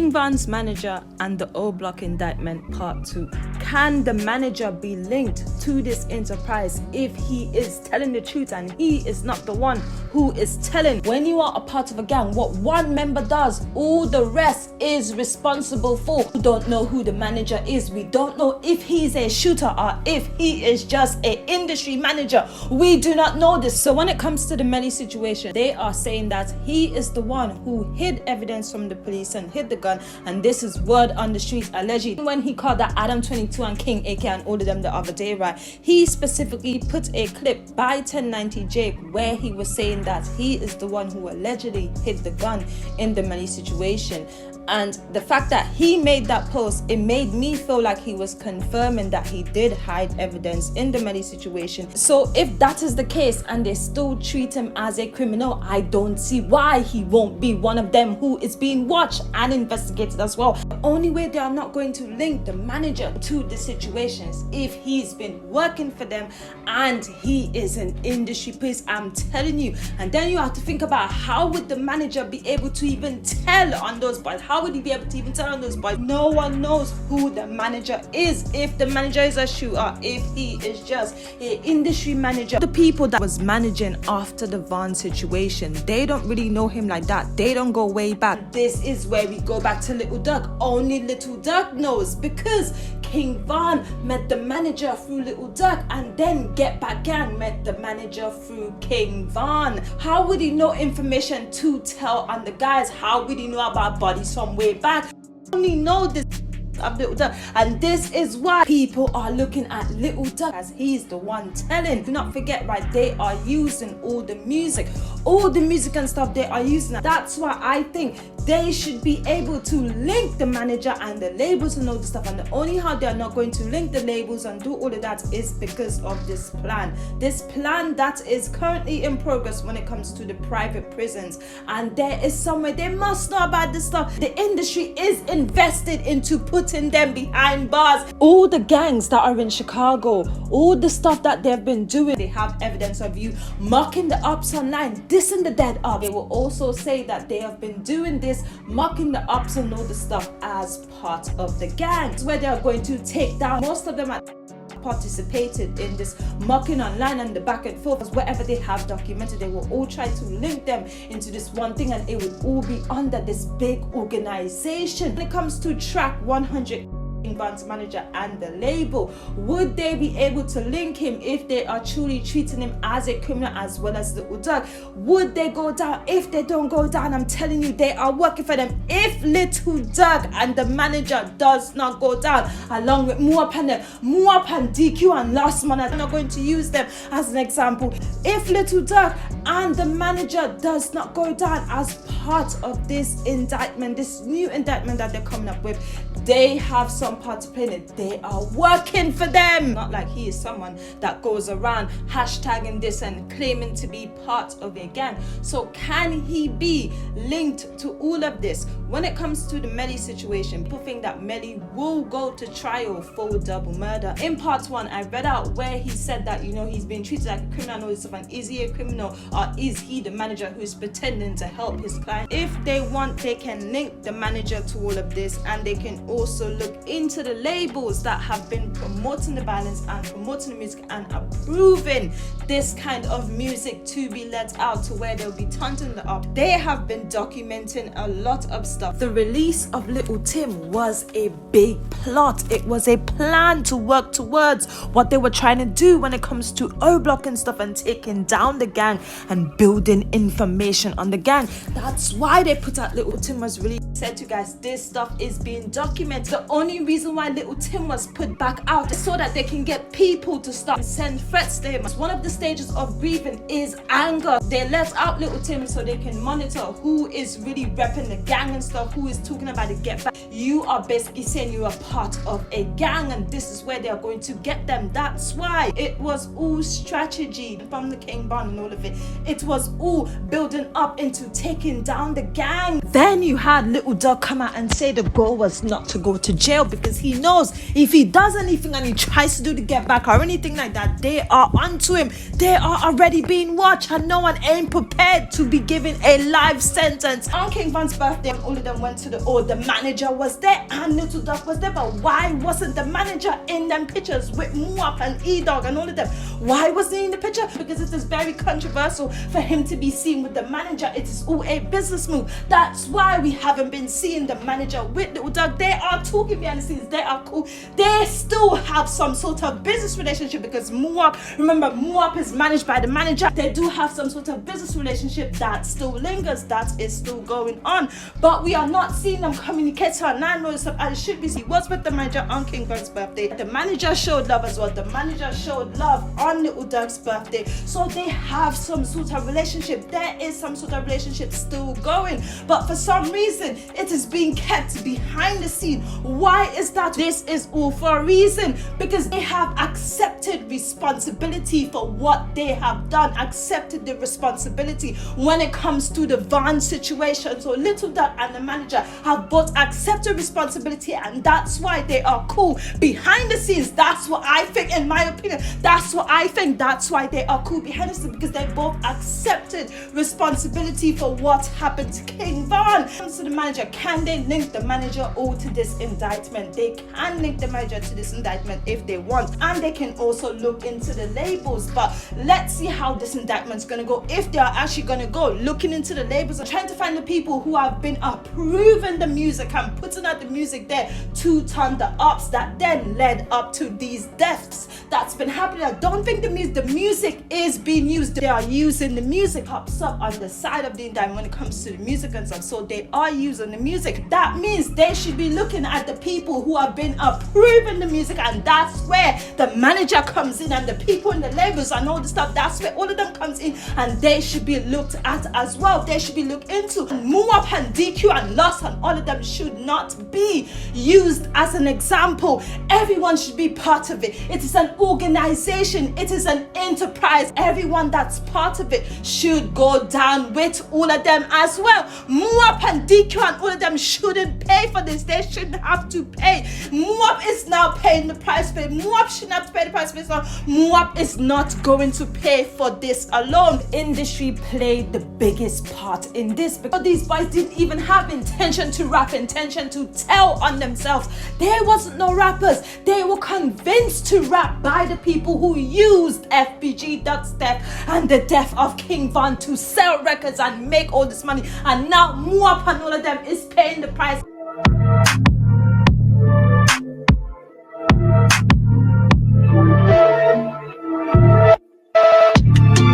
King Von's manager and the O Block indictment part 2. Can the manager be linked to this enterprise if he is telling the truth and he is not the one who is telling? When you are a part of a gang, what one member does, all the rest is responsible for. We don't know who the manager is. We don't know if he's a shooter or if he is just an industry manager. We do not know this. So when it comes to the Melly situation, they are saying that he is the one who hid evidence from the police and hid the gun, and this is word on the streets allegedly. When he called that Adam 22 and King AK and all of them the other day, right, he specifically put a clip by 1090J where he was saying that he is the one who allegedly hid the gun in the Melly situation. And the fact that he made that post, it made me feel like he was confirming that he did hide evidence in the Melly situation. So if that is the case and they still treat him as a criminal, I don't see why he won't be one of them who is being watched and investigated as well. The only way they are not going to link the manager to the situation is if he's been working for them and he is an industry priest, I'm telling you. And then you have to think about how would the manager be able to even tell on those boys? How would he be able to even tell on those boys? No one knows who the manager is. If the manager is a shooter, if he is just an industry manager. The people that was managing after the Von situation, they don't really know him like that. They don't go way back. This is where we go back to Little Duck. Only Little Duck knows, because King Von met the manager through Little Duck and then Get Back Gang met the manager through King Von. How would he know information to tell on the guys? How would he know about bodies from way back? Only know this of Little Duck, and this is why people are looking at Little Duck as he's the one telling. Do not forget, right, they are using all the music and stuff they are using. That's why I think they should be able to link the manager and the labels and all the stuff, and the only how they are not going to link the labels and do all of that is because of this plan that is currently in progress when it comes to the private prisons. And there is somewhere they must know about this stuff. The industry is invested into putting them behind bars. All the gangs that are in Chicago, all the stuff that they've been doing, they have evidence of you mocking the ops online, dissing the dead up. They will also say that they have been doing this, mocking the ops and all the stuff as part of the gangs, where they are going to take down. Most of them are participated in this mocking online and the back and forth. Wherever they have documented, they will all try to link them into this one thing, and it would all be under this big organization. When it comes to track 100, Von's manager and the label, would they be able to link him if they are truly treating him as a criminal as well as Little Duck? Would they go down? If they don't go down, I'm telling you, they are working for them. If Little Duck and the manager does not go down, along with Muap and DQ and Last Man, I'm not going to use them as an example. If Little Duck and the manager does not go down as part of this indictment, this new indictment that they're coming up with, they have some part to play in it. They are working for them. Not like he is someone that goes around hashtagging this and claiming to be part of a gang. So can he be linked to all of this? When it comes to the Melly situation, people think that Melly will go to trial for double murder. In part 1, I read out where he said that, you know, he's been treated like a criminal and all this stuff, and is he a criminal or is he the manager who's pretending to help his client? If they want, they can link the manager to all of this, and they can also look into the labels that have been promoting the violence and promoting the music and approving this kind of music to be let out to where they'll be taunting the up. They have been documenting a lot of stuff. The release of Little Tim was a big plot. It was a plan to work towards what they were trying to do when it comes to O Block and stuff, and taking down the gang and building information on the gang. That's why they put out Little Tim was released. Said to you guys, this stuff is being documented. The only reason why Little Tim was put back out is so that they can get people to start send threats to him. One of the stages of grieving is anger. They let out Little Tim so they can monitor who is really repping the gang and stuff, who is talking about the get back. You are basically saying you're a part of a gang, and this is where they are going to get them. That's why it was all strategy from the King Von and all of it. It was all building up into taking down the gang. Then you had Little Duck come out and say the goal was not to go to jail, because he knows if he does anything and he tries to do the get back or anything like that, they are onto him. They are already being watched, and no one ain't prepared to be given a life sentence. On King Von's birthday, all of them went to the manager was there and Little Duck was there, but why wasn't the manager in them pictures with Muap and E-Dog and all of them? Why wasn't he in the picture? Because it is very controversial for him to be seen with the manager. It is all a business move. That's why we haven't been seeing the manager with Little Duck. They are talking behind the scenes. They are cool. They still have some sort of business relationship, because Muap, remember, Muap is managed by the manager. They do have some sort of business relationship that still lingers, that is still going on, but we are not seeing them communicate. And I know stuff as it should be. He was with the manager on King Von's birthday. The manager showed love as well. The manager showed love on Little Duck's birthday, so they have some sort of relationship. There is some sort of relationship still going, but for some reason it is being kept behind the scene. Why is that? This is all for a reason, because they have accepted responsibility for what they have done, accepted the responsibility when it comes to the Von situation. So Little Duck and the manager have both accepted responsibility, and that's why they are cool behind the scenes. That's what I think, in my opinion. That's what I think. That's why they are cool behind the scenes, because they both accepted responsibility for what happened to King Von. Comes to the manager, can they link the manager all to this indictment? They can link the manager to this indictment if they want, and they can also look into the labels. But let's see how this indictment's gonna go, if they are actually gonna go looking into the labels and trying to find the people who have been approving the music and putting out the music there to turn the ups that then led up to these deaths that's been happening. I don't think the music is being used. They are using the music, pops up on the side of the indictment when it comes to the music and stuff. So they are using the music. That means they should be looking at the people who have been approving the music, and that's where the manager comes in and the people in the labels and all the stuff. That's where all of them comes in, and they should be looked at as well. They should be looked into. Muap and DQ and Lost and all of them should not be used as an example. Everyone should be part of it. It is an organization. It is an enterprise. Everyone that's part of it should go down with all of them as well. Muap and DQ and all of them shouldn't pay for this. They shouldn't have to pay. Muap is now paying the price for it. Muap shouldn't have to pay the price for this now. Muap is not going to pay for this alone. Industry played the biggest part in this, because these boys didn't even have intention to rap, intention to tell on themselves. There wasn't no rappers. They were convinced to rap by the people who used FBG, Duck's death and the death of King Von to sell records and make all this money. And now Muap and all of them is paying the price.